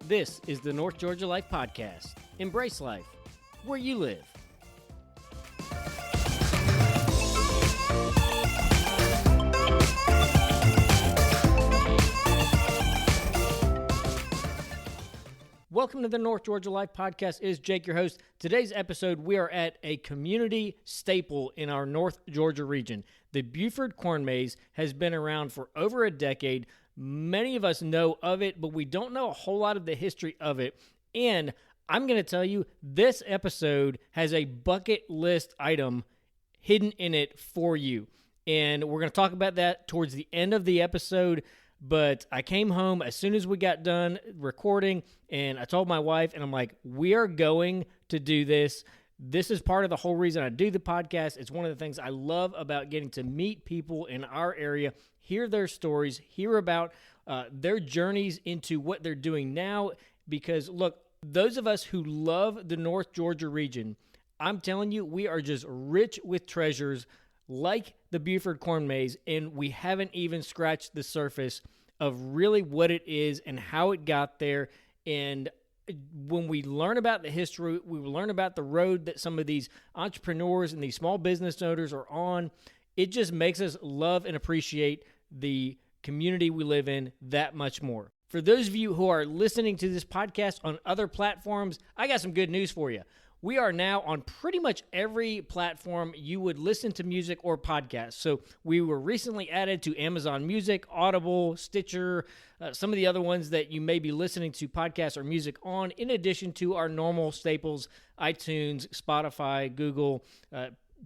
This is the North Georgia Life Podcast. Embrace life where you live. Welcome to the North Georgia Life Podcast. It is Jake, your host. Today's episode, we are at a community staple in our North Georgia region. The Buford Corn Maze has been around for over a decade. Many of us know of it, but we don't know a whole lot of the history of it. And I'm going to tell you, this episode has a bucket list item hidden in it for you. And we're going to talk about that towards the end of the episode. But I came home as soon as we got done recording, and I told my wife, and I'm like, we are going to do this. This is part of the whole reason I do the podcast. It's one of the things I love about getting to meet people in our area, hear their stories, hear about their journeys into what they're doing now. Because, look, those of us who love the North Georgia region, I'm telling you, we are just rich with treasures like the Buford Corn Maze, and we haven't even scratched the surface of really what it is and how it got there. And when we learn about the history, we learn about the road that some of these entrepreneurs and these small business owners are on. It just makes us love and appreciate the community we live in that much more. For those of you who are listening to this podcast on other platforms, I got some good news for you. We are now on pretty much every platform you would listen to music or podcasts. So we were recently added to Amazon Music, Audible, Stitcher, some of the other ones that you may be listening to podcasts or music on, in addition to our normal staples, iTunes, Spotify, Google.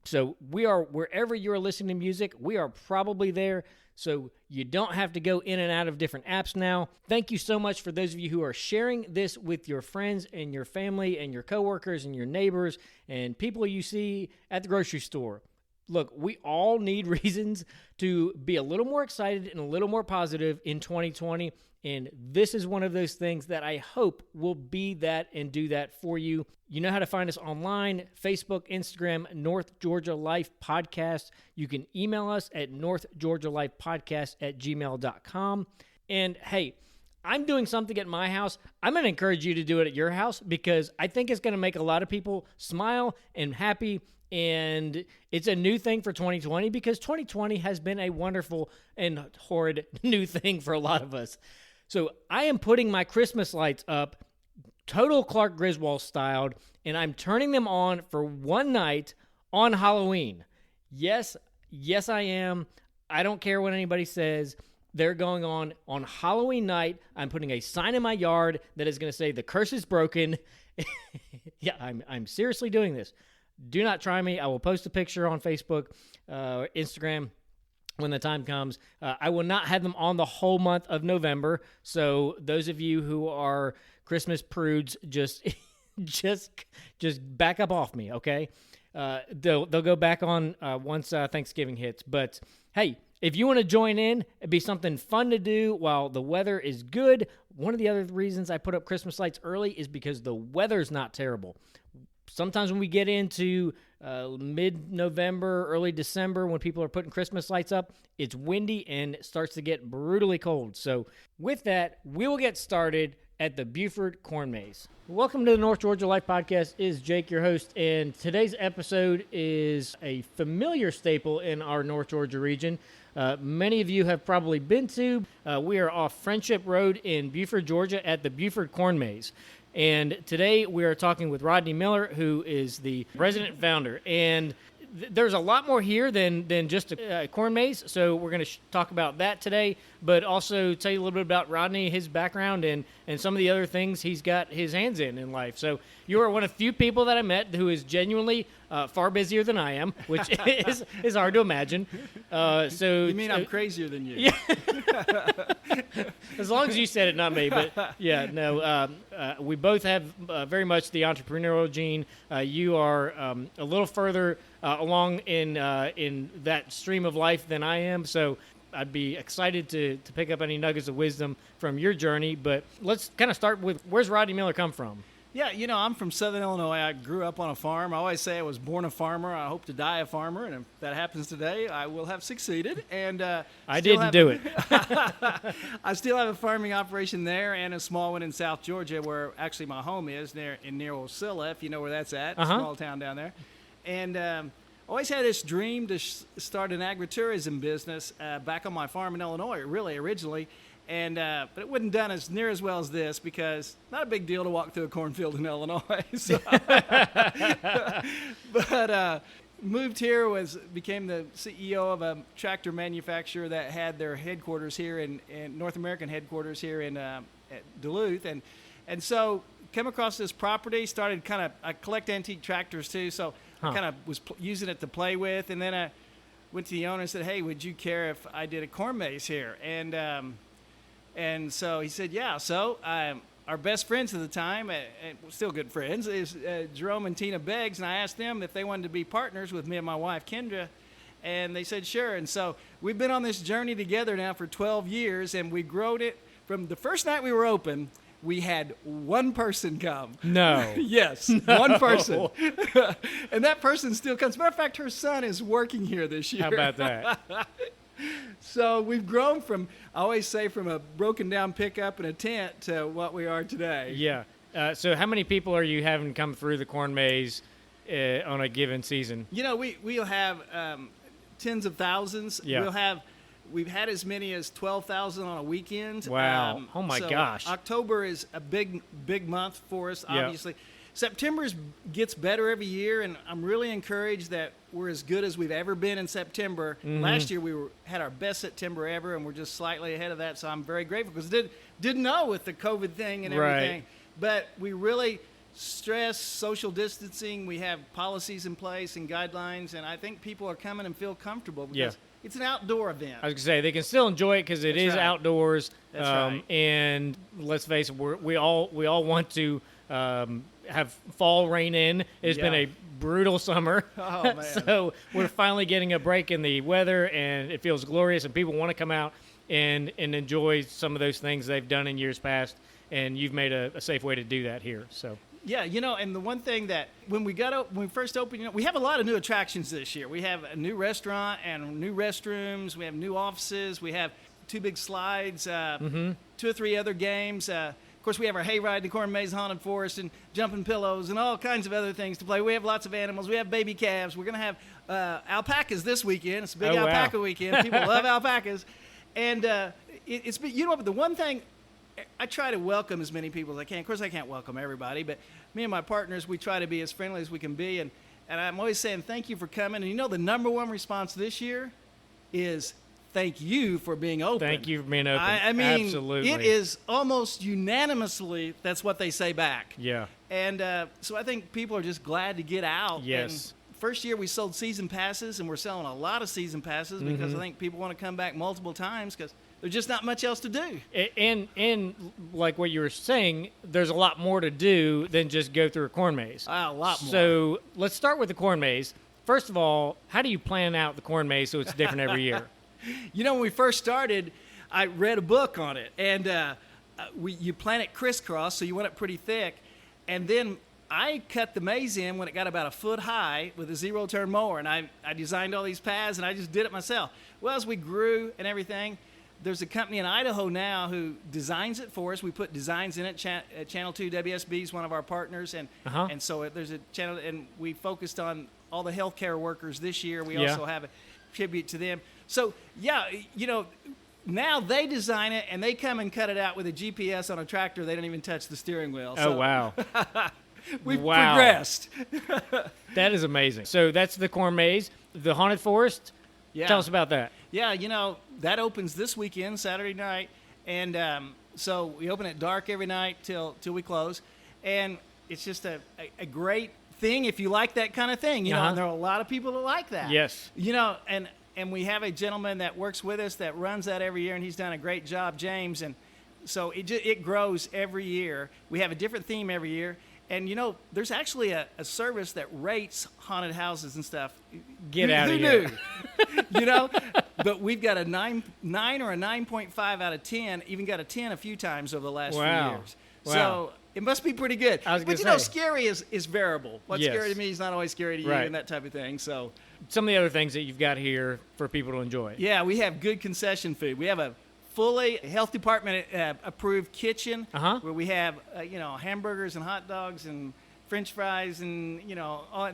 So we are, wherever you're listening to music, we are probably there. So you don't have to go in and out of different apps now. Thank you so much for those of you who are sharing this with your friends and your family and your coworkers and your neighbors and people you see at the grocery store. Look, we all need reasons to be a little more excited and a little more positive in 2020. And this is one of those things that I hope will be that and do that for you. You know how to find us online, Facebook, Instagram, North Georgia Life Podcast. You can email us at northgeorgialifepodcast@gmail.com. And hey, I'm doing something at my house. I'm going to encourage you to do it at your house because I think it's going to make a lot of people smile and happy. And it's a new thing for 2020 because 2020 has been a wonderful and horrid new thing for a lot of us. So I am putting my Christmas lights up, total Clark Griswold styled, and I'm turning them on for one night on Halloween. Yes, I am. I don't care what anybody says. They're going on Halloween night. I'm putting a sign in my yard that is going to say, "The curse is broken." Yeah, I'm seriously doing this. Do not try me. I will post a picture on Facebook, Instagram, when the time comes. I will not have them on the whole month of November. So those of you who are Christmas prudes, just back up off me, okay? They'll go back on once Thanksgiving hits. But hey, if you want to join in, it'd be something fun to do while the weather is good. One of the other reasons I put up Christmas lights early is because the weather's not terrible. Sometimes when we get into mid-November, early December, when people are putting Christmas lights up, it's windy and it starts to get brutally cold. So with that, we will get started at the Buford Corn Maze. Welcome to the North Georgia Life Podcast. It is Jake, your host, and today's episode is a familiar staple in our North Georgia region. Many of you have probably been to. We are off Friendship Road in Buford, Georgia at the Buford Corn Maze. And today we are talking with Rodney Miller, who is the president founder. And there's a lot more here than just a corn maze, so we're going to talk about that today, but also tell you a little bit about Rodney, his background, and some of the other things he's got his hands in life. So you are one of few people that I met who is genuinely far busier than I am, which is hard to imagine. So you mean I'm crazier than you? Yeah. As long as you said it, not me. But yeah, no, we both have very much the entrepreneurial gene. You are a little further along in that stream of life than I am. So I'd be excited to pick up any nuggets of wisdom from your journey. But let's kind of start with, where's Rodney Miller come from? Yeah, I'm from Southern Illinois. I grew up on a farm. I always say I was born a farmer. I hope to die a farmer, and if that happens today, I will have succeeded. And I didn't do it. I still have a farming operation there and a small one in South Georgia, where actually my home is near Osceola, if you know where that's at, small town down there. And always had this dream to start an agritourism business back on my farm in Illinois, really originally. And but it wasn't done as near as well as this, because not a big deal to walk through a cornfield in Illinois. So. But moved here, became the CEO of a tractor manufacturer that had their headquarters here in North American headquarters here in at Duluth, and so came across this property. Started I collect antique tractors too, so I kind of was using it to play with, and then I went to the owner and said, "Hey, would you care if I did a corn maze here?" And so he said, yeah. So our best friends at the time, and still good friends, is Jerome and Tina Beggs. And I asked them if they wanted to be partners with me and my wife, Kendra. And they said, sure. And so we've been on this journey together now for 12 years. And we growed it from the first night we were open. We had one person come. No. Yes, no. One person. And that person still comes. As a matter of fact, her son is working here this year. How about that? So we've grown from, I always say, from a broken down pickup and a tent to what we are today. Yeah. So how many people are you having come through the corn maze on a given season? We'll have tens of thousands. Yeah. We've had as many as 12,000 on a weekend. Wow. Oh my gosh. October is a big month for us, obviously. Yep. September gets better every year, and I'm really encouraged that we're as good as we've ever been in September. Mm-hmm. Last year we had our best September ever, and we're just slightly ahead of that, so I'm very grateful, because didn't know with the COVID thing and everything. Right. But we really stress social distancing. We have policies in place and guidelines, and I think people are coming and feel comfortable because it's an outdoor event. I was going to say, they can still enjoy it because it is outdoors. That's right. And let's face it, we all want to have fall rain in. It's been a brutal summer. Oh, man. So we're finally getting a break in the weather, and it feels glorious, and people want to come out and enjoy some of those things they've done in years past, and you've made a safe way to do that here. So yeah, and the one thing that when we first opened, we have a lot of new attractions this year. We have a new restaurant and new restrooms. We have new offices. We have 2 big slides, 2 or 3 other games. Of course, we have our hayride, the Corn Maze Haunted Forest, and jumping pillows, and all kinds of other things to play. We have lots of animals. We have baby calves. We're going to have alpacas this weekend. It's a big alpaca weekend. People love alpacas. And it's been, but the one thing, I try to welcome as many people as I can. Of course, I can't welcome everybody, but me and my partners, we try to be as friendly as we can be. And I'm always saying thank you for coming. And the number one response this year is thank you for being open. Thank you for being open. I mean, absolutely. It is almost unanimously that's what they say back. Yeah. And so I think people are just glad to get out. Yes. And first year we sold season passes, and we're selling a lot of season passes because I think people want to come back multiple times because there's just not much else to do. And like what you were saying, there's a lot more to do than just go through a corn maze. A lot more. So let's start with the corn maze. First of all, how do you plan out the corn maze so it's different every year? When we first started, I read a book on it, and you plan it crisscross, so you want it pretty thick, and then I cut the maze in when it got about a foot high with a zero-turn mower, and I designed all these paths, and I just did it myself. Well, as we grew and everything, there's a company in Idaho now who designs it for us. We put designs in it. Channel 2 WSB is one of our partners, and so there's a channel, and we focused on all the healthcare workers this year. We also have a tribute to them. So, now they design it, and they come and cut it out with a GPS on a tractor. They don't even touch the steering wheel. Oh, wow. We've progressed. That is amazing. So that's the corn maze. The Haunted Forest, tell us about that. Yeah, that opens this weekend, Saturday night. And so we open at dark every night till we close. And it's just a great thing if you like that kind of thing. And there are a lot of people that like that. Yes. And we have a gentleman that works with us that runs that every year, and he's done a great job, James. And so it grows every year. We have a different theme every year. And, there's actually a service that rates haunted houses and stuff. Get out of here. Who knew? But we've got a 9 or a 9.5 out of 10, even got a 10 a few times over the last few years. Wow. So It must be pretty good. I was but gonna say. scary is variable. What's Yes. scary to me is not always scary to you, Right. and that type of thing. So, Some of the other things that you've got here for people to enjoy. yeah, we have good concession food. We have a fully health department approved kitchen where we have hamburgers and hot dogs and French fries and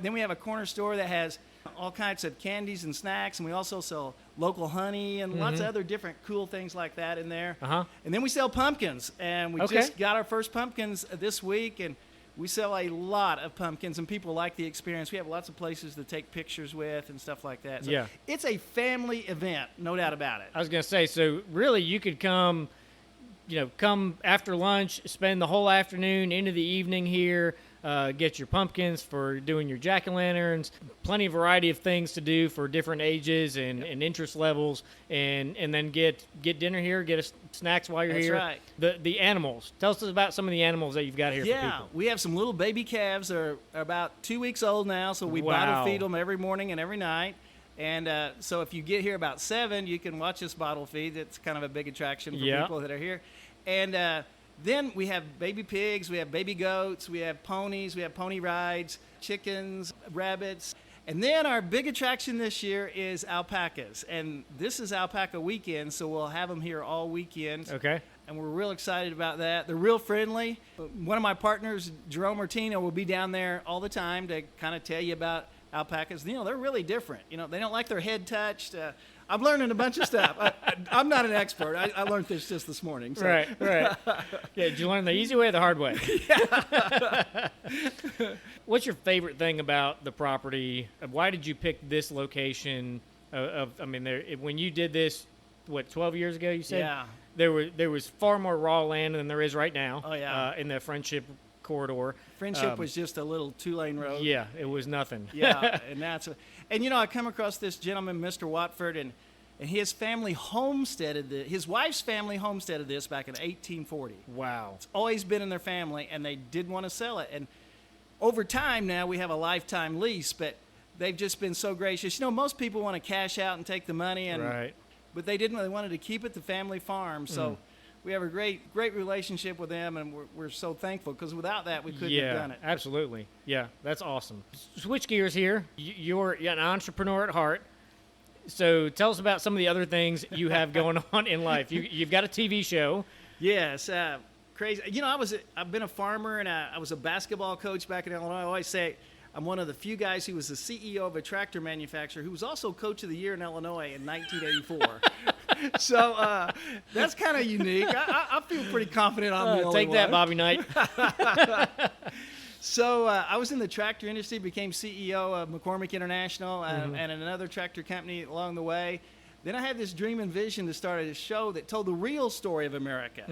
then we have a corner store that has all kinds of candies and snacks, and we also sell local honey and lots of other different cool things like that in there. And then we sell pumpkins, and we just got our first pumpkins this week, and we sell a lot of pumpkins, and people like the experience. We have lots of places to take pictures with and stuff like that. So it's a family event, no doubt about it. I was going to say, so really you could come after lunch, spend the whole afternoon into the evening here, get your pumpkins for doing your jack-o'-lanterns, plenty of variety of things to do for different ages and interest levels, and then get dinner here, get snacks while you're That's here. right. The animals. Tell us about some of the animals that you've got here for people. We have some little baby calves that are about 2 weeks old now, so we bottle feed them every morning and every night. And so if you get here about 7, you can watch us bottle feed. It's kind of a big attraction for people that are here. And then we have baby pigs, we have baby goats, we have ponies, we have pony rides, chickens, rabbits. And then our big attraction this year is alpacas. And this is alpaca weekend, so we'll have them here all weekend. Okay. And we're real excited about that. They're real friendly. One of my partners, Jerome Martino, will be down there all the time to kind of tell you about alpacas. They're really different. They don't like their head touched. I'm learning a bunch of stuff. I'm not an expert. I learned this just this morning. So. Right. Yeah, did you learn the easy way or the hard way? What's your favorite thing about the property? Why did you pick this location? When you did this, 12 years ago, you said? Yeah. There was far more raw land than there is right now. Oh, yeah. In the Friendship corridor. Friendship was just a little 2-lane road. Yeah, it was nothing. Yeah, and I come across this gentleman, Mr. Watford, and his family homesteaded this. His wife's family homesteaded this back in 1840. Wow. It's always been in their family, and they didn't want to sell it. And over time now, we have a lifetime lease, but they've just been so gracious. Most people want to cash out and take the money, but they didn't. They wanted to keep it the family farm. So we have a great relationship with them, and we're so thankful, because without that, we couldn't have done it. Absolutely. Yeah, that's awesome. Switch gears here. You're an entrepreneur at heart. So tell us about some of the other things you have going on in life. You've got a TV show. Yes, crazy. I've been a farmer, and I was a basketball coach back in Illinois. I always say I'm one of the few guys who was the CEO of a tractor manufacturer who was also Coach of the Year in Illinois in 1984. So that's kind of unique. I feel pretty confident I'm the only Take that, Bobby Knight. So I was in the tractor industry, became CEO of McCormick International and another tractor company along the way. Then I had this dream and vision to start a show that told the real story of America.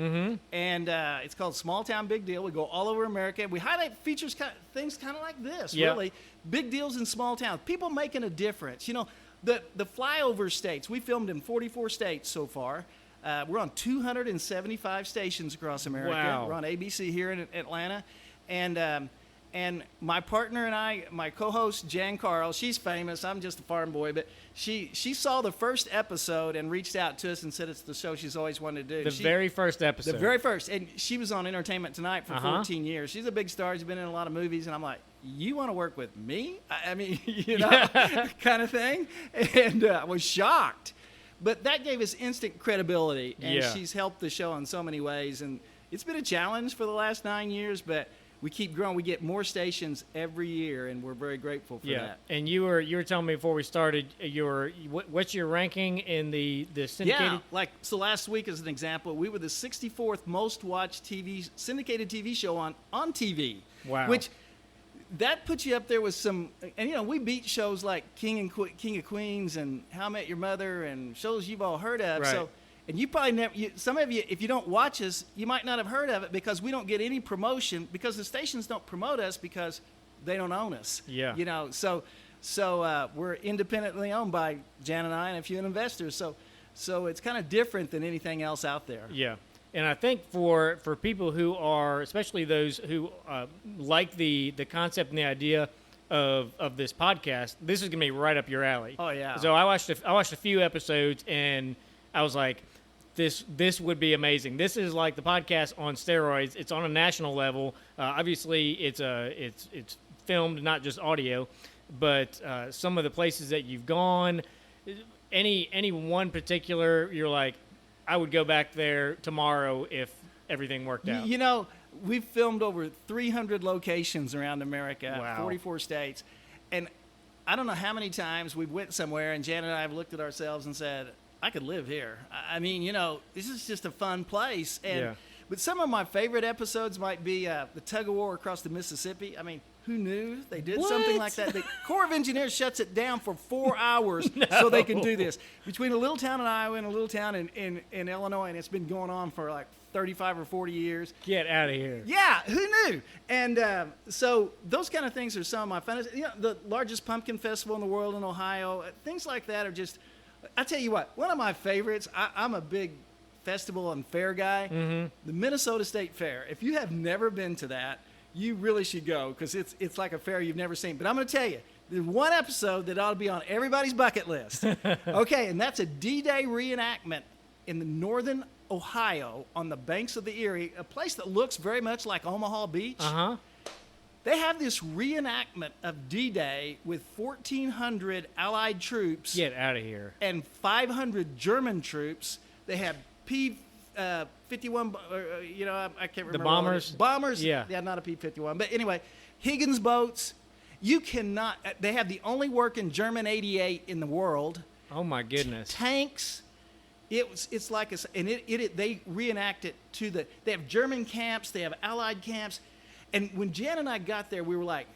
And it's called Small Town Big Deal. We go all over America. We highlight things kind of like this, really. Big deals in small towns. People making a difference. The flyover states. We filmed in 44 states so far. We're on 275 stations across America. Wow. We're on ABC here in Atlanta. And my partner and I, my co-host Jan Carl, she's famous. I'm just a farm boy, but she saw the first episode and reached out to us and said it's the show she's always wanted to do. The very first episode. The very first. And she was on Entertainment Tonight for 14 years. She's a big star. She's been in a lot of movies. And I'm like, you want to work with me? I mean, kind of thing. And I was shocked. But that gave us instant credibility. And she's helped the show in so many ways. And it's been a challenge for the last 9 years, but we keep growing. We get more stations every year, and we're very grateful for that. And you were telling me before we started, what's your ranking in the syndicated? Yeah, so last week as an example, we were the 64th most watched syndicated TV show on TV. Wow. Which that puts you up there with some, and we beat shows like King of Queens and How I Met Your Mother and shows you've all heard of. Right. So. And you probably never, some of you, if you don't watch us, you might not have heard of it because we don't get any promotion, because the stations don't promote us because they don't own us. Yeah. So we're independently owned by Jan and I and a few investors. So it's kind of different than anything else out there. Yeah. And I think for people who are, especially those who like the concept and the idea of this podcast, this is going to be right up your alley. Oh, yeah. So I watched a few episodes, and I was like, this would be amazing. This is like the podcast on steroids. It's on a national level. Obviously, it's filmed, not just audio, but some of the places that you've gone, any one particular, you're like, I would go back there tomorrow if everything worked out. You know, we've filmed over 300 locations around America, Wow. 44 states, and I don't know how many times we went somewhere and Jan and I have looked at ourselves and said, I could live here. I mean, you know, this is just a fun place. And Yeah. But some of my favorite episodes might be the tug of war across the Mississippi. I mean, who knew they did something like that? The Corps of Engineers shuts it down for 4 hours so they can do this. Between a little town in Iowa and a little town in Illinois, and it's been going on for like 35 or 40 years. Get out of here. Yeah, who knew? And so those kind of things are some of my funnest. You know, the largest pumpkin festival in the world in Ohio, things like that are just, I tell you what, one of my favorites, I'm a big festival and fair guy, the Minnesota State Fair. If you have never been to that, you really should go because it's like a fair you've never seen. But I'm going to tell you, there's one episode that ought to be on everybody's bucket list. Okay, and that's a D-Day reenactment in the northern Ohio on the banks of the Erie, a place that looks very much like Omaha Beach. Uh-huh. They have this reenactment of D-Day with 1,400 Allied troops Get out of here. and 500 German troops. They have P-51, you know, I can't remember. The bombers? Bombers? Yeah. Yeah, not a P-51. But anyway, Higgins boats. You cannot, they have the only working German 88 in the world. Oh, my goodness. Tanks. It's like a, and they reenact it to they have German camps, they have Allied camps. And when Jan and I got there, we were like,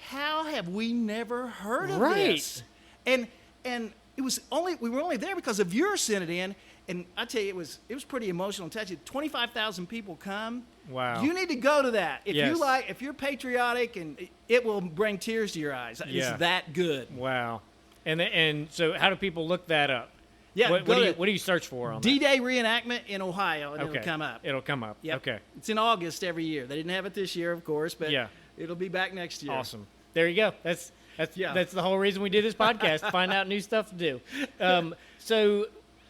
how have we never heard of this? And it was we were only there because of your sent it in. And I tell you, it was pretty emotional and touching. 25,000 people come. Wow. You need to go to that. If Yes. if you're patriotic, and it will bring tears to your eyes. Yeah. It's that good. Wow. And so how do people look that up? Yeah, What go to do you search for on that? D-Day reenactment in Ohio, and Okay. it'll come up. It'll come up. Yep. Okay. It's in August every year. They didn't have it this year, of course, but Yeah. it'll be back next year. Awesome. There you go. That's Yeah. the whole reason we do this podcast, to find out new stuff to do. So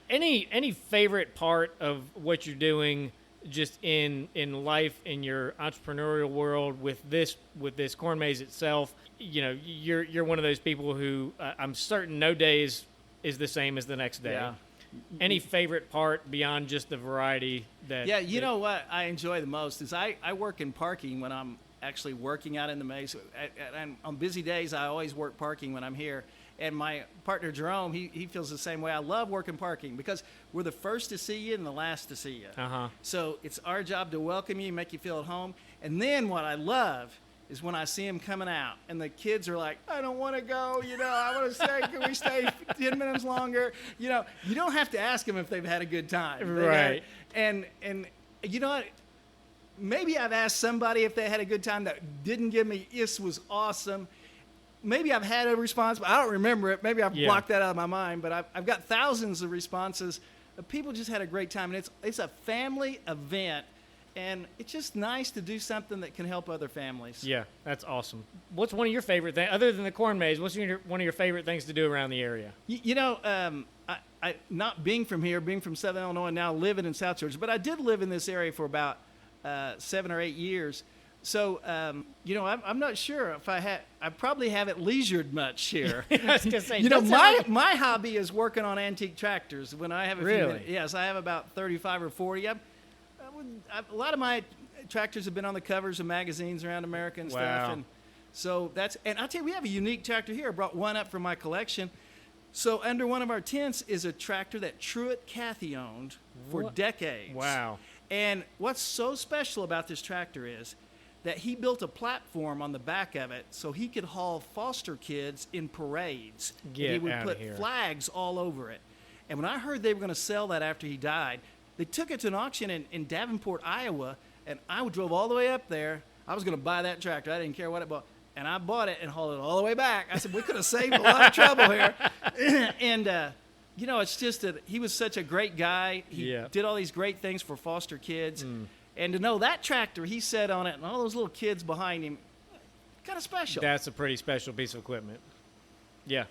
any favorite part of what you're doing just in life, in your entrepreneurial world with this corn maze itself? You know, you're one of those people who I'm certain no day is the same as the next day. Yeah. Any favorite part beyond just the variety that? Yeah, you know what I enjoy the most is I work in parking when I'm actually working out in the maze. And on busy days, I always work parking when I'm here. And my partner, Jerome, he feels the same way. I love working parking because we're the first to see you and the last to see you. Uh-huh. So it's our job to welcome you, make you feel at home. And then what I love is when I see them coming out and the kids are like, I don't want to go, you know, I want to stay. Can we stay 10 minutes longer? You know, you don't have to ask them if they've had a good time. Right. And you know what? Maybe I've asked somebody if they had a good time that didn't give me, this was awesome. Maybe I've had a response, but I don't remember it. Maybe I've blocked that out of my mind. But I've got thousands of responses. People just had a great time. And it's a family event. And it's just nice to do something that can help other families. Yeah, that's awesome. What's one of your favorite things, other than the corn maze, what's one of your favorite things to do around the area? You know, I not being from here, being from Southern Illinois, now living in South Georgia, but I did live in this area for about 7 or 8 years. So, you know, I'm not sure if I probably haven't leisured much here. I was gonna say, You know, that's my hobby is working on antique tractors. When I have a few Really? minutes, yes, I have about 35 or 40. A lot of my tractors have been on the covers of magazines around America and Wow. stuff. And so and I'll tell you, we have a unique tractor here. I brought one up from my collection. So under one of our tents is a tractor that Truett Cathy owned for decades. Wow. And what's so special about this tractor is that he built a platform on the back of it so he could haul foster kids in parades. Get he would outta put here. flags all over it. And when I heard they were going to sell that after he died, they took it to an auction in Davenport, Iowa, and I drove all the way up there. I was going to buy that tractor. I didn't care what it bought. And I bought it and hauled it all the way back. I said, we could have saved a lot of trouble here. And, you know, it's just that he was such a great guy. He did all these great things for foster kids. And to know that tractor he sat on it and all those little kids behind him, kind of special. That's a pretty special piece of equipment. Yeah,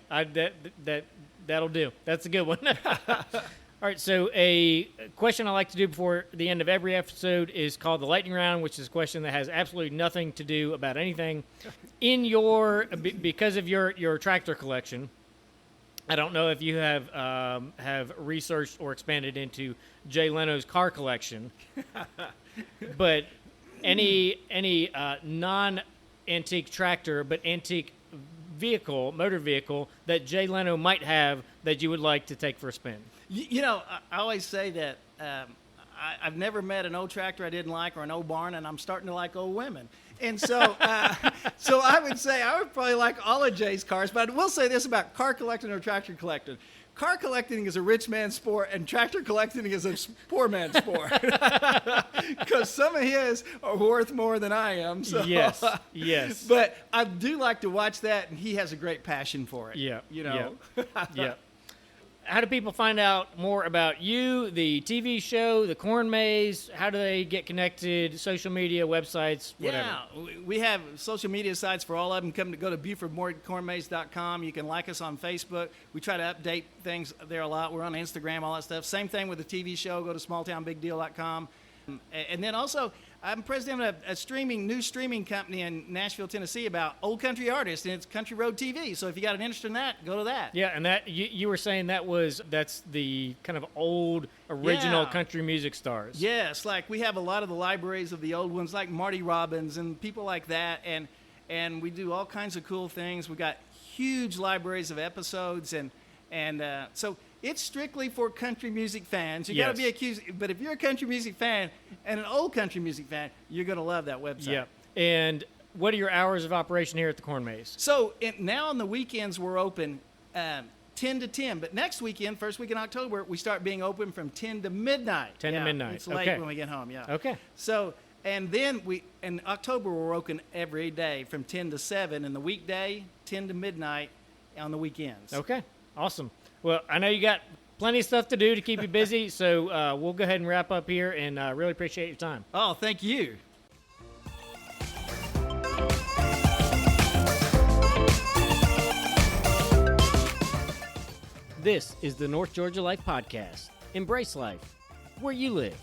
that'll do. That's a good one. All right, so a question I like to do before the end of every episode is called the lightning round, which is a question that has absolutely nothing to do about anything. In your, because of your tractor collection, I don't know if you have researched or expanded into Jay Leno's car collection, but any non-antique tractor but antique motor vehicle that Jay Leno might have that you would like to take for a spin? I always say that I've never met an old tractor I didn't like or an old barn, and I'm starting to like old women. And so so I would say I would probably like all of Jay's cars, but I will say this about car collecting or tractor collecting. Car collecting is a rich man's sport, and tractor collecting is a poor man's sport. Because some of his are worth more than I am. So. Yes. But I do like to watch that, and he has a great passion for it. Yeah. Yeah. How do people find out more about you, the TV show, the Corn Maze? How do they get connected? Social media, websites, whatever. Yeah, we have social media sites for all of them. Go to BufordCornMaze.com. You can like us on Facebook. We try to update things there a lot. We're on Instagram, all that stuff. Same thing with the TV show. Go to smalltownbigdeal.com. And then also, I'm president of a new streaming company in Nashville, Tennessee about old country artists, and it's Country Road TV. So if you got an interest in that, go to that. Yeah, and that you were saying that's the kind of old original country music stars. Yes, like we have a lot of the libraries of the old ones, like Marty Robbins and people like that, and we do all kinds of cool things. We got huge libraries of episodes, and so. It's strictly for country music fans. You got to be accused, but if you're a country music fan and an old country music fan, you're going to love that website. Yeah. And what are your hours of operation here at the Corn Maze? So now on the weekends we're open 10 to 10, but next weekend, first week in October, we start being open from 10 to midnight. 10 to midnight. It's late when we get home. Yeah. Okay. So and then in October we're open every day from 10 to 7 in the weekday, 10 to midnight on the weekends. Okay. Awesome. Well, I know you got plenty of stuff to do to keep you busy, so we'll go ahead and wrap up here, and really appreciate your time. Oh, thank you. This is the North Georgia Life Podcast. Embrace life where you live.